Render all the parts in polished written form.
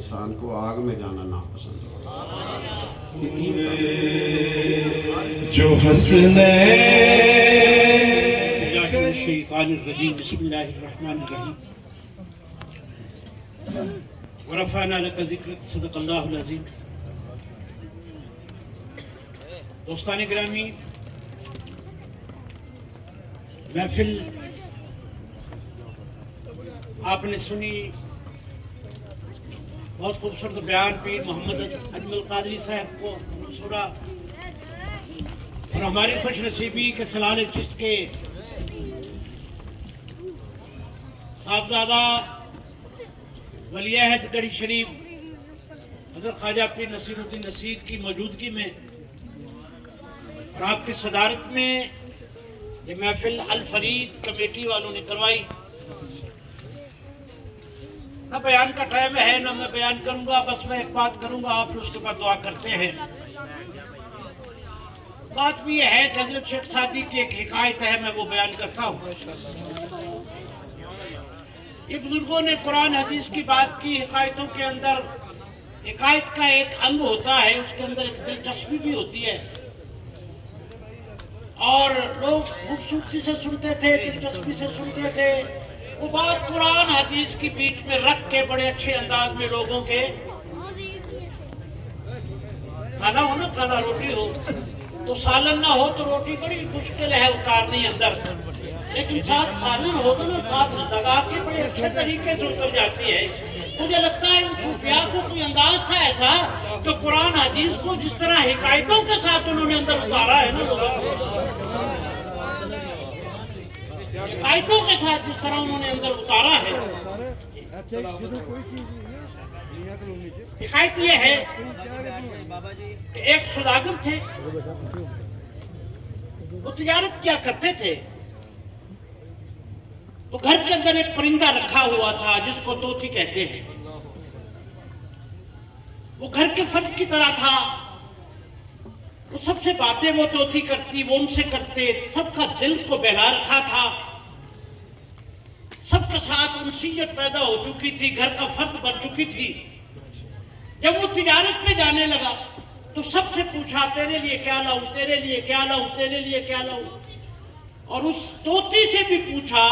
انسان کو آگ میں جانا ناپسند ہوتا ہے۔ جو حسنین الشیطان الرجیم بسم اللہ الرحمن الرحیم ورفعنا لک ذکرک صدق اللہ العظیم۔ دوستان گرامی، محفل آپ نے سنی، بہت خوبصورت بیان پیر محمد اجمل القادری صاحب کو سنا، اور ہماری خوش نصیبی کے سلال چشت کے صاحبزادہ ولی عہد گڑھی شریف حضرت خواجہ پیر نصیر الدین نصیر کی موجودگی میں اور آپ کی صدارت میں یہ محفل الفرید کمیٹی والوں نے کروائی۔ نہ بیان کا ٹائم ہے، نہ میں بیان کروں گا، بس میں ایک بات کروں گا، آپ اس کے بعد دعا کرتے ہیں۔ بات بھی یہ ہے کہ حضرت شیخ سعدی کی ایک حکایت ہے، میں وہ بیان کرتا ہوں۔ یہ بزرگوں نے قرآن حدیث کی بات کی، حکایتوں کے اندر حکایت کا ایک انگ ہوتا ہے، اس کے اندر ایک دلچسپی بھی ہوتی ہے، اور لوگ خوبصورتی سے سنتے تھے، دلچسپی سے سنتے تھے۔ وہ بات قرآن حدیث کی بیچ میں رکھ کے بڑے اچھے انداز میں لوگوں کے کھانا ہو نا، کھانا روٹی ہو تو سالن نہ ہو تو روٹی بڑی مشکل ہے اتارنی اندر، لیکن ساتھ سالن ہو تو نا ساتھ لگا کے بڑے اچھے طریقے سے اتر جاتی ہے۔ مجھے لگتا ہے ان صوفیاء کو کوئی انداز تھا ایسا کہ قرآن حدیث کو جس طرح حکایتوں کے ساتھ انہوں نے اندر اتارا ہے نا، حکایتوں کے ساتھ جس طرح انہوں نے اندر اتارا ہے۔ حکایت یہ ہے کہ ایک سوداگر تھے، وہ تجارت کیا کرتے تھے، تو گھر کے اندر ایک پرندہ رکھا ہوا تھا جس کو طوطی کہتے ہیں۔ وہ گھر کے فرد کی طرح تھا، وہ سب سے باتیں وہ طوطی کرتی، وہ ان سے کرتے، سب کا دل کو بہلا رکھا تھا، سب کے ساتھ انسیت پیدا ہو چکی تھی، گھر کا فرد بن چکی تھی۔ جب وہ تجارت میں جانے لگا تو سب سے پوچھا، تیرے لیے کیا لاؤں، تیرے لیے کیا لاؤں، تیرے لیے کیا لاؤں، اور اس طوطی سے بھی پوچھا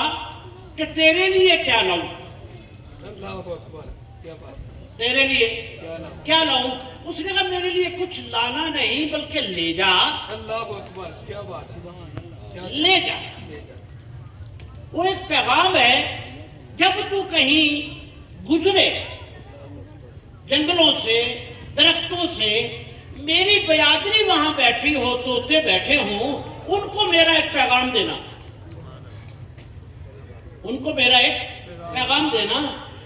کہ تیرے لیے کیا لاؤں، تیرے لیے کیا لاؤں۔ اس نے کہا میرے لیے کچھ لانا نہیں بلکہ لے جا، لے جا۔ وہ ایک پیغام ہے، جب تو کہیں گزرے جنگلوں سے، درختوں سے، میری بیادری وہاں بیٹھی ہو، طوطے بیٹھے ہوں، ان کو میرا ایک پیغام دینا، ان کو میرا ایک پیغام دینا۔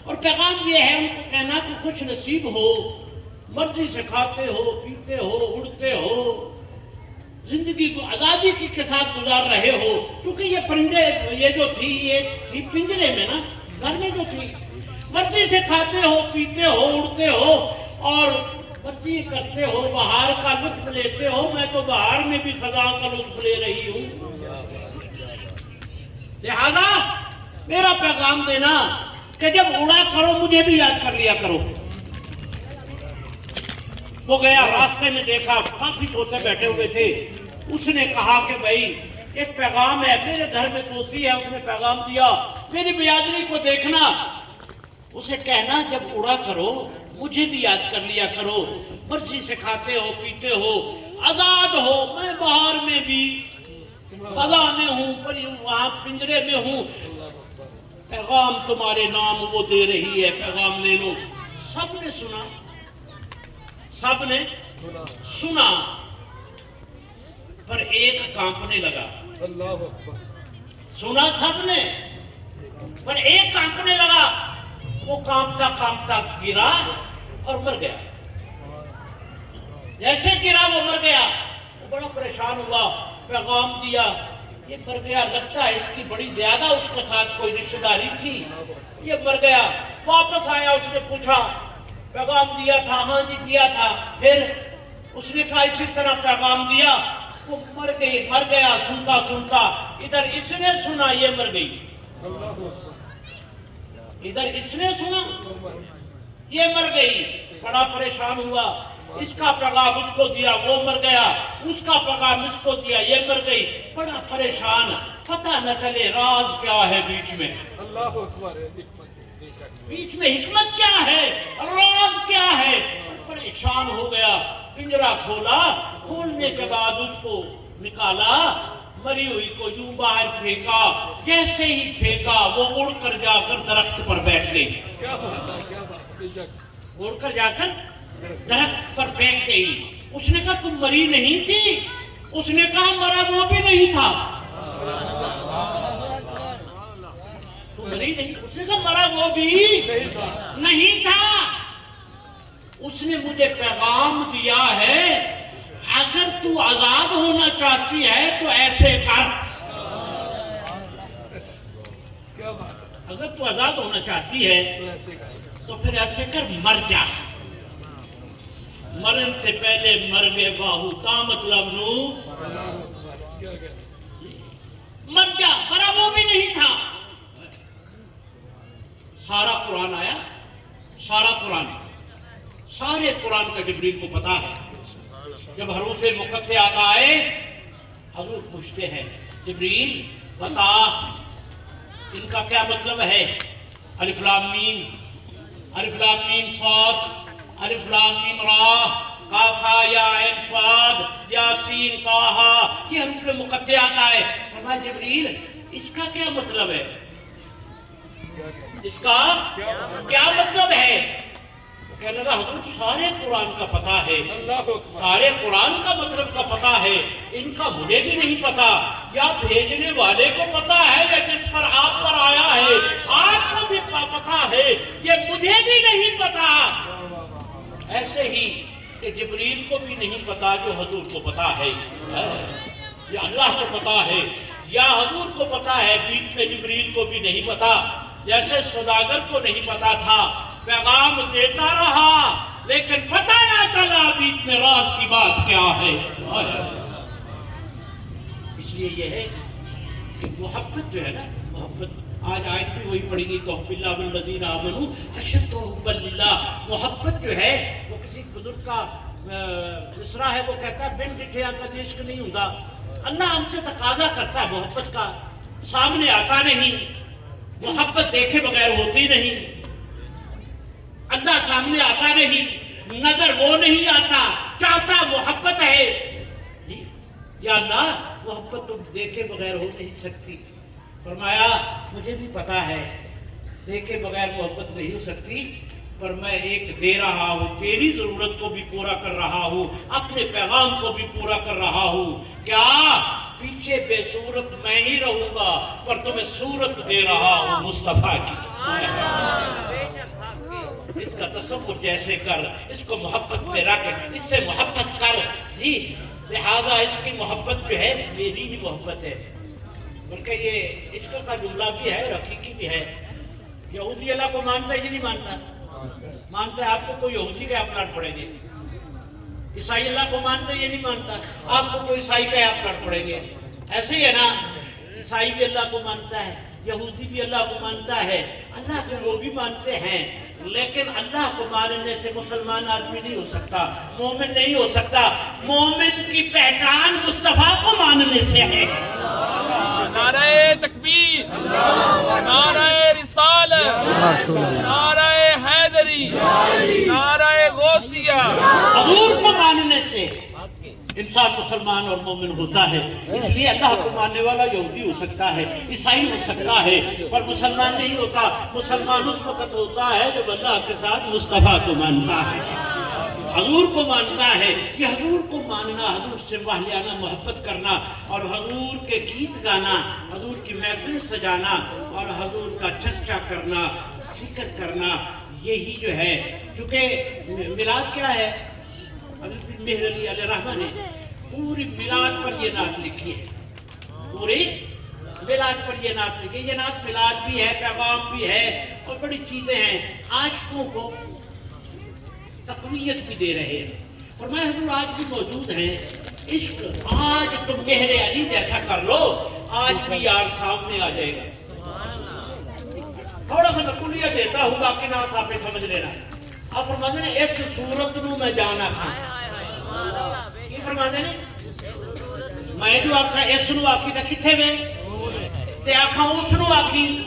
اور پیغام یہ ہے ان کو کہنا کہ خوش نصیب ہو، مرضی سے کھاتے ہو، پیتے ہو، اڑتے ہو، زندگی کو آزادی کے ساتھ گزار رہے ہو، کیونکہ یہ پرندے یہ جو تھی، یہ تھی پنجرے میں نا، گھر میں جو تھی، مرضی سے کھاتے ہو، پیتے ہو، اڑتے ہو، اور مرضی کرتے ہو، بہار کا لطف لیتے ہو۔ میں تو بہار میں بھی خزاں کا لطف لے رہی ہوں، لہذا میرا پیغام دینا کہ جب اڑا کرو مجھے بھی یاد کر لیا کرو۔ وہ گیا، راستے میں دیکھا کافی طوطے بیٹھے ہوئے تھے، اس نے کہا کہ بھائی ایک پیغام ہے، میرے گھر میں طوطی ہے، اس نے پیغام دیا، میری بیادری کو دیکھنا، اسے کہنا جب اڑا کرو مجھے بھی یاد کر لیا کرو، مرضی سے کھاتے ہو، پیتے ہو، آزاد ہو، میں بہار میں بھی خزاں میں ہوں، وہاں پنجرے میں ہوں، پیغام تمہارے نام وہ دے رہی ہے، پیغام لے لو۔ سب نے سنا، سب نے سنا، پر ایک کانپنے لگا۔ سنا سب نے، پر ایک کانپنے لگا، وہ کانپتا کانپتا گرا اور مر گیا۔ جیسے گرا وہ مر گیا، وہ بڑا پریشان ہوا، پیغام دیا، یہ مر گیا، لگتا ہے اس کی بڑی زیادہ اس کے ساتھ کوئی رشتہ داری تھی، یہ مر گیا۔ واپس آیا، اس نے پوچھا پیغام دیا تھا؟ ہاں جی دیا تھا۔ پھر اس نے کہا اسی طرح پیغام دیا، وہ مر گیا سنتا سنتا، ادھر اس نے سنا یہ مر گئی، ادھر اس نے سنا یہ مر گئی، بڑا پریشان ہوا، اس کا پیغام اس کو دیا، وہ مر گیا، اس کا پیغام اس کو دیا، یہ مر گئی، بڑا پریشان، پتہ نہ چلے راز کیا ہے بیچ میں، بیچ میں حکمت کیا ہے، راز کیا ہے، پریشان ہو گیا، پنجرا کھولا، کھولنے کے بعد اس کو نکالا، مری ہوئی کو یوں باہر پھینکا، جیسے ہی پھینکا وہ اڑ کر جا کر درخت پر بیٹھ گئی، اڑ کر جا کر درخت پر بیٹھ گئی۔ اس نے کہا تم مری نہیں تھی؟ اس نے کہا مرا وہ بھی نہیں تھا۔ تم مری نہیں؟ اس نے کہا مرا وہ بھی نہیں تھا۔ اس نے مجھے پیغام دیا ہے اگر تو آزاد ہونا چاہتی ہے تو ایسے کر، اگر تو آزاد ہونا چاہتی ہے تو پھر ایسے کر، مر جا، مرن سے پہلے مر گئے باہو، کا مطلب نو مر جا، مرا وہ بھی نہیں تھا۔ سارا قرآن آیا، سارا قرآن، سارے قرآن کا جبریل کو پتا ہے۔ جب حروف مقطعات آئے حضور پوچھتے ہیں جبریل بتا ان کا کیا مطلب ہے، الف لام میم، الف لام میم صاد، الف لام میم را، کاف ہا یا عین صاد، یاسین طٰہٰ، یہ حروف مقطعات آئے۔ فرمایا جبریل اس کا کیا مطلب ہے، اس کا کیا مطلب ہے؟ کہنے لگا حضور سارے قرآن کا پتہ ہے، سارے قرآن کا مطلب کا پتہ ہے، ان کا مجھے بھی نہیں پتا، یا بھیجنے والے کو پتا ہے یا جس پر آپ پر آیا ہے آپ کو بھی پتا ہے، یہ مجھے بھی نہیں پتا۔ ایسے ہی کہ جبریل کو بھی نہیں پتا جو حضور کو پتا ہے، یا اللہ کو پتا ہے یا حضور کو پتا ہے، بیچ میں جبریل کو بھی نہیں پتا۔ جیسے سوداگر کو نہیں پتا تھا، پیغام دیتا رہا لیکن پتہ نہ چلا بیچ میں راز کی بات کیا ہے۔ اس لیے یہ ہے کہ محبت جو ہے نا، محبت آج آیت بھی وہی پڑھی گئی، تحب اللہ والذین آمنوا اشد حبا للہ۔ محبت جو ہے وہ کسی بزرگ کا مصرع ہے، وہ کہتا ہے بن ڈٹھیا کا عشق نہیں ہوتا، اللہ ہم سے تقاضا کرتا ہے محبت کا، سامنے آتا نہیں، محبت دیکھے بغیر ہوتی نہیں، اللہ سامنے آتا نہیں، نظر وہ نہیں آتا، چاہتا محبت ہے۔ یا اللہ محبت تم دیکھے بغیر ہو نہیں سکتی۔ فرمایا مجھے بھی پتا ہے دیکھے بغیر محبت نہیں ہو سکتی، پر میں ایک دے رہا ہوں، تیری ضرورت کو بھی پورا کر رہا ہوں، اپنے پیغام کو بھی پورا کر رہا ہوں۔ کیا پیچھے بے صورت میں ہی رہوں گا، پر تمہیں صورت دے رہا ہوں مصطفیٰ کی۔ اس کا تصور جیسے کر، اس کو محبت میں رکھ، اس سے محبت کر، جی لہذا اس کی محبت جو ہے میری ہی محبت ہے۔ بلکہ یہ عشق کا جملہ بھی ہے اور حقیقی بھی ہے۔ یہودی اللہ کو مانتا ہے یہ نہیں مانتا؟ مانتا ہے، آپ کو کوئی یہودی کہ آپ لڑ پڑیں گے۔ عیسائی اللہ کو مانتا ہے یہ نہیں مانتا، آپ کو کوئی عیسائی کہ آپ لڑ پڑیں گے۔ ایسے ہی ہے نا، عیسائی بھی اللہ کو مانتا ہے، یہودی بھی اللہ کو مانتا ہے، اللہ کو وہ بھی مانتے ہیں، لیکن اللہ کو ماننے سے مسلمان آدمی نہیں ہو سکتا، مومن نہیں ہو سکتا۔ مومن کی پہچان مصطفیٰ کو ماننے سے ہے۔ نعرہ تکبیر، نعرہ رسالت، نعرہ حیدری، نعرہ غوثیہ۔ حضور کو ماننے سے انسان مسلمان اور مومن ہوتا ہے۔ اس لیے اللہ کو ماننے والا یہودی ہو سکتا ہے، عیسائی ہو سکتا ہے، پر مسلمان نہیں ہوتا۔ مسلمان اس وقت ہوتا ہے جب اللہ کے ساتھ مصطفیٰ کو مانتا ہے، حضور کو مانتا ہے۔ یہ حضور کو ماننا، حضور سے واہیانہ محبت کرنا، اور حضور کے گیت گانا، حضور کی محفل سجانا، اور حضور کا چرچا کرنا، ذکر کرنا، یہی جو ہے۔ چونکہ میلاد کیا ہے، حضرت مہر علی علیہ رحمہ نے پوری میلاد پر یہ نعت لکھی ہے، پوری میلاد پر یہ نعت لکھی ہے۔ یہ نعت میلاد بھی ہے، پیغام بھی ہے، اور بڑی چیزیں ہیں، عاشقوں کو تقویت بھی دے رہے ہیں۔ فرمایا حضور آج بھی موجود ہیں، عشق آج تم مہر علی جیسا کر لو، آج بھی یار سامنے آ جائے گا۔ تھوڑا سا میں کلیہ دیتا ہوں، باقی نعت آپ سمجھ لینا۔ آپ فرماتے ہیں اس صورت نو میں جانا کھا کی فرماتے ہیں میں جو آکھا اس نو آکھی تا کتھے میں تے آکھا اس نو آکھی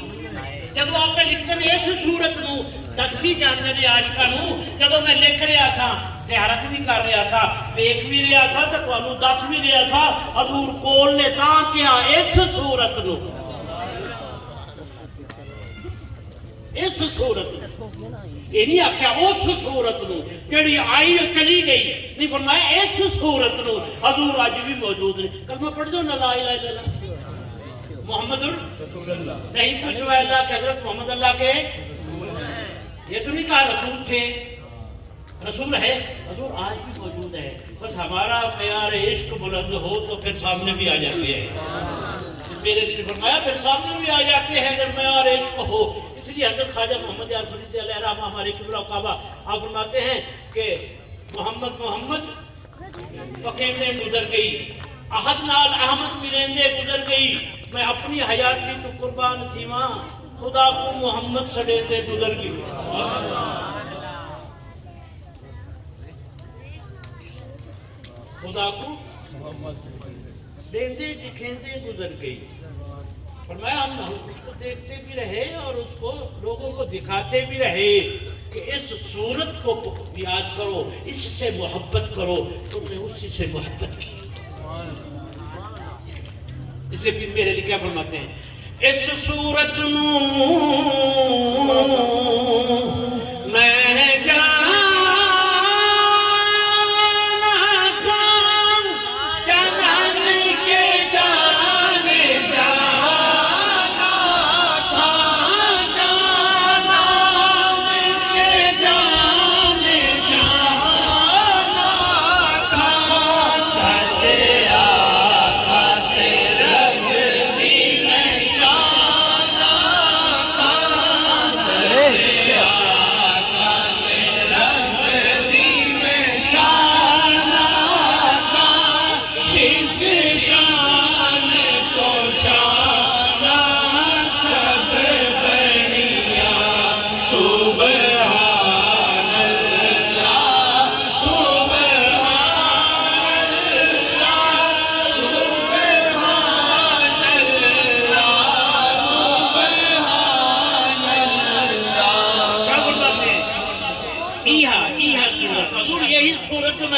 جدو آپ نے لکھتے ہیں اس صورت نو تکسی جاندے نے عاشقاں نو جدو میں لکھ رہا سا زیارت بھی کر رہا سا ویکھ بھی رہا سا تے تانوں دس بھی رہا سا حضور کول نے تاں کیا اس صورت نو اس صورت نو یہ نہیں آکھیا اس صورت نو کیڑی آئی اور چلی گئی نہیں فرمایا اس صورت نو حضور آج بھی موجود نے کلمہ پڑھ دو نا لا الہ الا اللہ محمد رسول اللہ نہیں پوچھوا اللہ کہ حضرت محمد اللہ کے یہ تو نہیں کہا رسول تھے رسول ہے حضور آج بھی موجود ہے بس ہمارا معیار عشق بلند ہو تو پھر سامنے بھی آ جاتے ہیں میرے لیے فرمایا پھر سامنے بھی آ جاتے ہیں اگر معیار عشق ہو اس لیے حضرت خواجہ محمد یار فرید علیہ الرحمہ ہمارے قبلہ و کعبہ آپ فرماتے ہیں کہ محمد پکیندے گزر گئی احد نال احمد ملیندے گزر گئی میں اپنی حیاتی تو قربان تھیواں خدا کو محمد سڑیندے گزر گئی خدا کو دیندے دکھیندے گزر گئی فرمایا ہم اس کو دیکھتے بھی رہے اور اس کو لوگوں کو دکھاتے بھی رہے کہ اس صورت کو یاد کرو اس سے محبت کرو تم نے اسی سے محبت کی اس لیے پھر میرے لیے کیا فرماتے ہیں اس صورت نو میں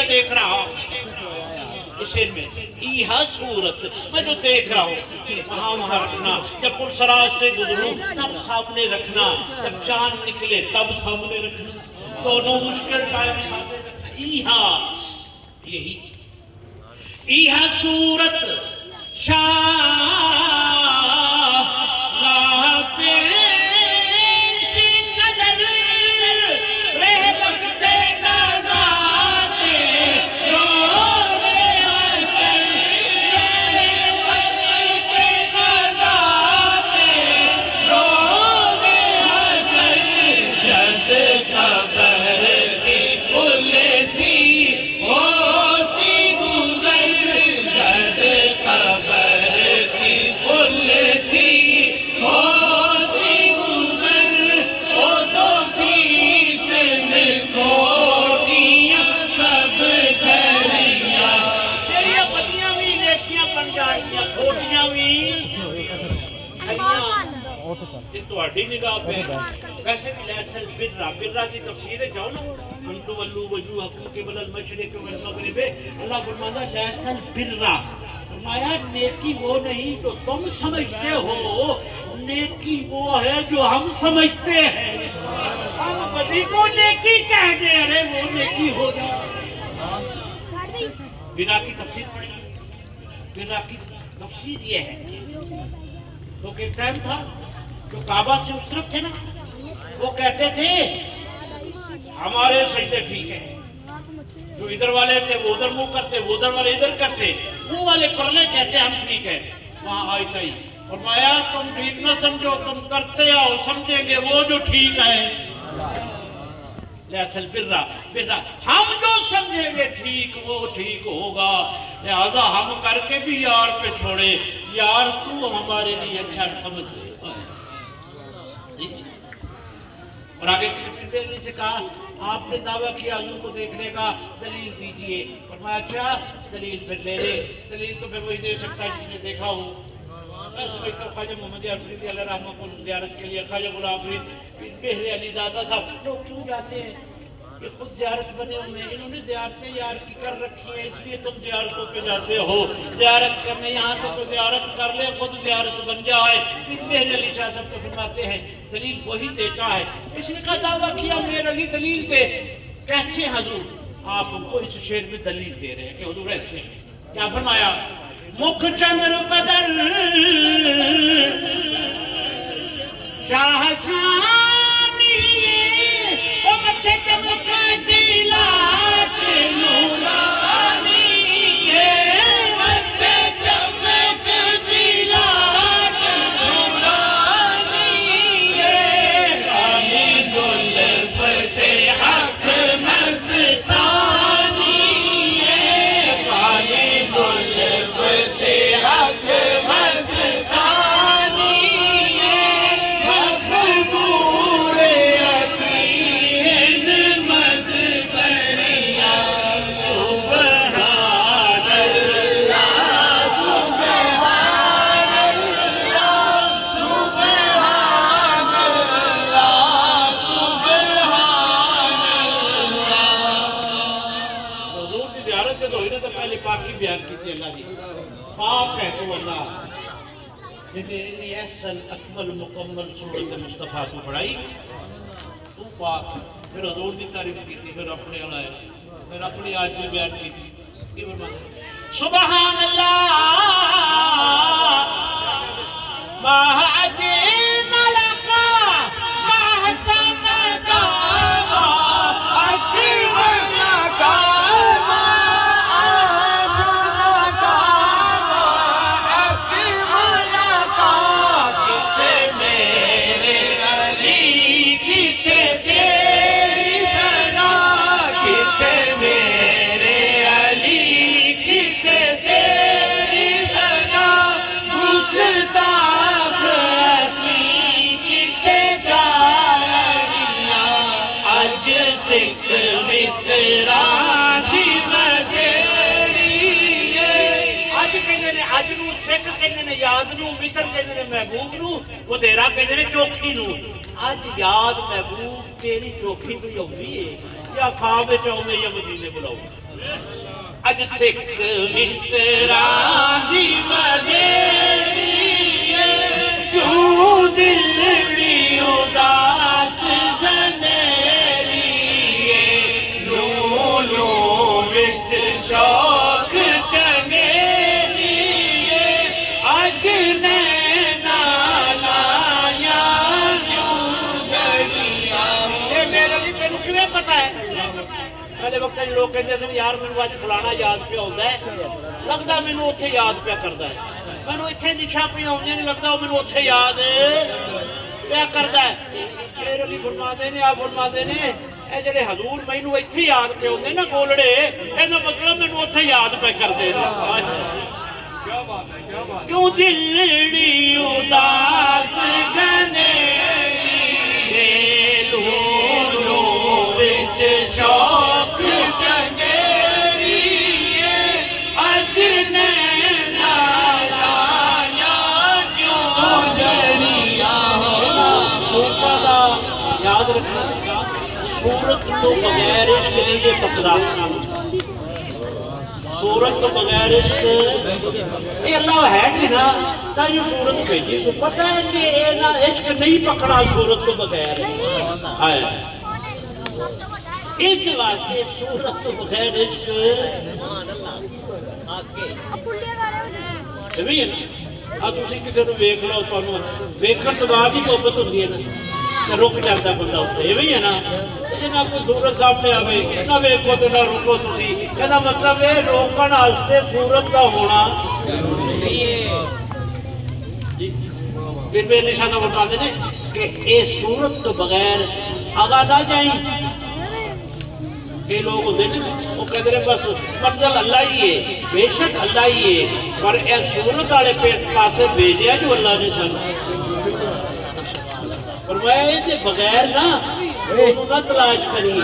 دیکھ رہا ہوں اس شیر میں ایہا صورت میں جو دیکھ رہا ہوں وہاں رکھنا جب پل سراج سے گزروں تب سامنے رکھنا جب چاند نکلے تب سامنے رکھنا دونوں مشکل ٹائم سامنے رکھنا ایہا یہی ایہا صورت شاہ پیش نظر رہ بکتے نگاہ پہ ویسے بھی لیسل برہ کی تفسیر ہے جاؤ نا انتو ولو وجوہکم قبل المشرق والمغرب اللہ فرماتا ہے لیسل برہ فرمایا نیکی وہ نہیں جو تم سمجھتے ہو نیکی وہ ہے جو ہم سمجھتے ہیں ہم بدی کو نیکی کہہ دے رہے وہ نیکی ہو جائے برہ کی تفسیر پڑھی برہ کی تفسیر یہ ہے تو کہ ٹائم تھا جو کعبہ سے اس طرف تھے نا وہ کہتے تھے ہمارے سجدے ٹھیک ہیں جو ادھر والے تھے وہ ادھر منہ کرتے وہ ادھر والے ادھر کرتے وہ والے پرلے کہتے ہم ٹھیک ہیں وہاں آئی تھی فرمایا تم ٹھیک نہ سمجھو تم کرتے آؤ سمجھیں گے وہ جو ٹھیک ہے لیسل برہ ہم جو سمجھیں گے ٹھیک وہ ٹھیک ہوگا لہذا ہم کر کے بھی یار پہ چھوڑے یار تو ہمارے لیے اچھا سمجھ لے اور آگے کسی سے کہا آپ نے دعویٰ کیا حضور کو دیکھنے کا، دلیل دیجئے۔ فرمایا اچھا دلیل پھر لے لے، دلیل تو پھر وہی دے سکتا ہے جس نے دیکھا ہو۔ میں سمجھتا خواجہ محمد آفریدی علیہ رحمہ کو زیارت کے لیے خواجہ غلام فرید بہر علی دادا صاحب لوگ کیوں جاتے ہیں؟ یہ خود زیارت بنے ہوئے ہیں، انہوں نے زیارتیں یار کی کر رکھی ہیں، اس لیے تم زیارتوں پہ جاتے ہو۔ زیارت کرنے یہاں تو زیارت کر لے، خود زیارت بن جائے۔ بہر علی شاہ صاحب تو فرماتے ہیں دلیل وہی دیتا ہے۔ اس نے کہا دعویٰ کیا میر علی دلیل دے، کیسے حضور؟ آپ ان کو اس شعر میں دلیل دے رہے ہیں کہ حضور ایسے ہیں۔ کیا فرمایا؟ مکھ چندر بدر شاہ شانی او متھے چمکا دلات نورانی متھے چمک دلات نورانی کالی زلفت حق مستانی کالی زلفت حق مستانی مخبور یقین مدبریہ سبحان اللہ سبحان اللہ سبحان اللہ سبحان اللہ۔ حضور کی زیارت سے تو ہوئی نا تو پہلے پاکی بیان کی تھی اللہ کی۔ پاک ہے تو اللہ جنہیں احسن اکمل مکمل صورت مصطفیٰ تو پڑھائی تو پاک ہے۔ پھر حضور کی تعریف کی تھی، پھر اپنے علائے، پھر اپنی آج بھی بیان کی تھی۔ یہ فرماتے ہیں سبحان اللہ ما عجین لکا ما حسن کا ما عجیم لکا ما حسن کا ما عجیم لکا کتے میرے علی کتے تیری ثنا کتے میرے علی کتے تیری ثنا گستاخ اپنی کتے جاریاں اج سکھ متران دی مدیری اج کہندے نے اج نو سکھ کہندے نے یاد نو، متر کہندے نے محبوب نو، ودیرا کہندے نے چوکھی نو۔ اج یاد محبوب تیری چوکھی کوئی ہوندی ہے یا خواب وچ آؤندے یا مدینے بلاؤ؟ اج سکھ متران دی مدیری کیوں دلڑی اداس جنیری لو لو وچ شوق چنگیری اج نینا لایا کیوں جڑیاں۔ اے میرے لیے تینوں کیویں پتہ ہے؟ پہلے وقت لوگ کہتے ہیں یار مینوں اج فلانا یاد پہ آਉਂਦਾ ہے، لگتا مینوں اوتھے یاد پہ کردا ہے، مینوں ایتھے نشا پہ آਉਂਦੀਆਂ نہیں لگتا وہ مینوں اوتھے یاد پہ کردا ہے۔ پھر علی فرماتے نے آپ فرماتے نے اے جڑے حضور مینوں ایتھے یاد پہ آਉਂਦੇ نا گولڑے، ਇਹਦਾ مطلب مینوں اوتھے یاد پہ کردے نے۔ کیا بات ہے، کیا بات ہے۔ کیوں دلڑی اداس گنیری لو لو وچ شوق چنگیری اج نینا لایا کیوں جڑیاں۔ یاد رکھنا صورت تو بغیر عشق نہیں یہ پکڑا، صورت تو بغیر عشق یہ اللہ ہے سی نا تا یہ صورت بھیجی سو پتہ ہے کہ یہ نہ عشق نہیں پکڑا صورت تو بغیر آیا۔ اس واسطے صورت تو بغیر عشق بھی ہے نا۔ تسی کسی نو ویکھ لو، تانوں ویکھن تو بعد ہی محبت ہوندی ہے نا، رک جاتا بندہ اتنے، یہ ہے نا۔ جنا کوئی صورت سامنے آئے نہ ویکھو تو نہ رکو تسی، یہ مطلب ہے روکن واسطے صورت کا ہونا نہیں ہے۔ پھر میرے نشانہ فرماتے ہیں کہ اے صورت تو بغیر آگاہ نہ جائیں۔ یہ لوگ ہوتے ہیں وہ کہتے ہیں بس منزل اللہ ہی ہے، بے شک اللہ ہی ہے، پر اے صورت والے پہ اس پاسے بھیجیا جو اللہ نے سانو فرمایا یہ بغیر نہ نہ تلاش کریے۔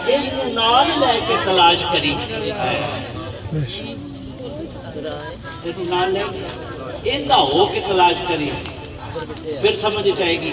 ਇਹਨੂੰ ਨਾਲ ਲੈ ਕੇ ਤਲਾਸ਼ ਕਰੀ ਇਹਨੂੰ ਨਾਲ ਲੈ ਇਹਦਾ ਹੋ ਕੇ ਤਲਾਸ਼ ਕਰੀ ਫਿਰ ਸਮਝ ਆਏਗੀ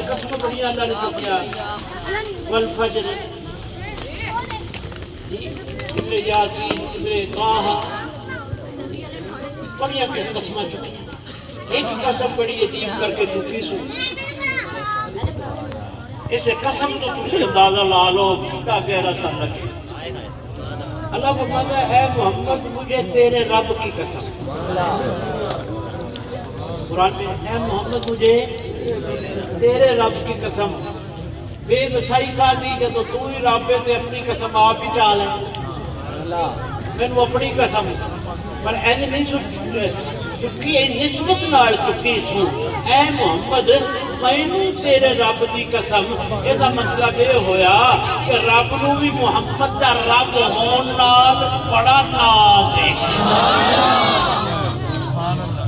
قسم بڑی اللہ نے چکیا والفجر ادھر یاسین ادھر طہ بڑی قسم چکی ایک قسم بڑی عجیب کر کے چکی سو اسے قسم تو تجھے اندازہ لا لو کیا گہرا تعلق ہے اللہ کو کہتا ہے اے محمد مجھے تیرے رب کی قسم قرآن میں اے محمد مجھے تیرے رب کی قسم بے وسائی کا دی جدو تو ہی رب تے اپنی قسم آپ ہی ٹال ہے میں وہ اپنی قسم پر اینی نہیں چکی نسبت نال چکی سو اے محمد میں تیرے رب دی قسم یہ مطلب یہ ہویا کہ رب نو بھی محمد دا رب ہون نال بڑا ناز ہے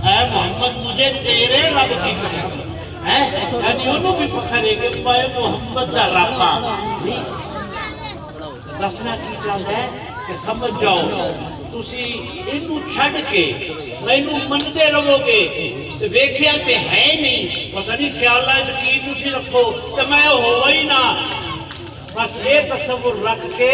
اے محمد مجھے تیرے رب کی قسم یعنی انہوں بھی فخر ہے کہ میں محمد دا رب ہاں دسنا کی چاہتا ہے کہ سمجھ جاؤ تسی انہوں چھڑ کے میں انہوں منتے رہو گے تو ویکھیا تے ہے نہیں پتہ نہیں خیال ہے یقین تسی رکھو تو میں ہوا ہی نہ بس یہ تصور رکھ کے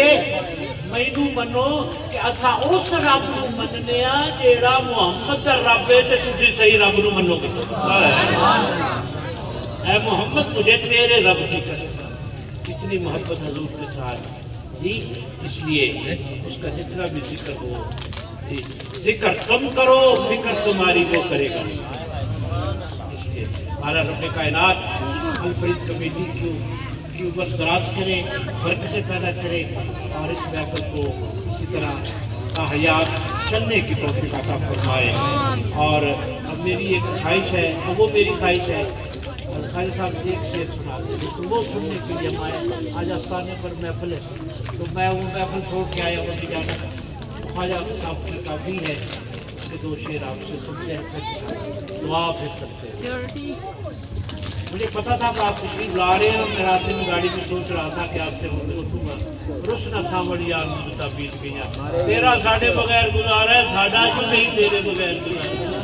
مینوں منو کہ اسا اس رب نو مننے ہاں جیڑا محمد دا رب ہے تے تسی صحیح رب نو منو گے اے محمد مجھے تیرے رب کی قسم کتنی محبت حضور کے ساتھ جی اس لیے اس کا جتنا بھی ذکر ہو ذکر تم کرو فکر تمہاری وہ کرے گا اس لیے ہمارا رب کائنات الفرید کمیٹی کیوں بس دراز کرے برکتیں پیدا کرے اور اس محفل کو اسی طرح حیات چلنے کی توفیق عطا فرمائے اور اب میری ایک خواہش ہے وہ میری خواہش ہے خواجہ صاحب جی ایک شعر سنا دیں تو وہ سننے کے لیے ہم آئے آج آستانے پر محفل ہے تو میں وہ محفل چھوڑ کے آیا وہ نہیں جانا خواجہ صاحب کی کافی ہے کہ دو شعر آپ سے سنتے ہیں پھر دعا پھر کرتے ہیں مجھے پتا تھا کہ آپ تشریف لا رہے ہیں اور میں راستے میں گاڑی میں سوچ رہا تھا کہ آپ سے اٹھوں گا رسنا سامڑ یار مجھے تعبیر کیا تیرا ساڑھے بغیر گزارا ہے ساڑھا جو نہیں تیرے بغیر گزارا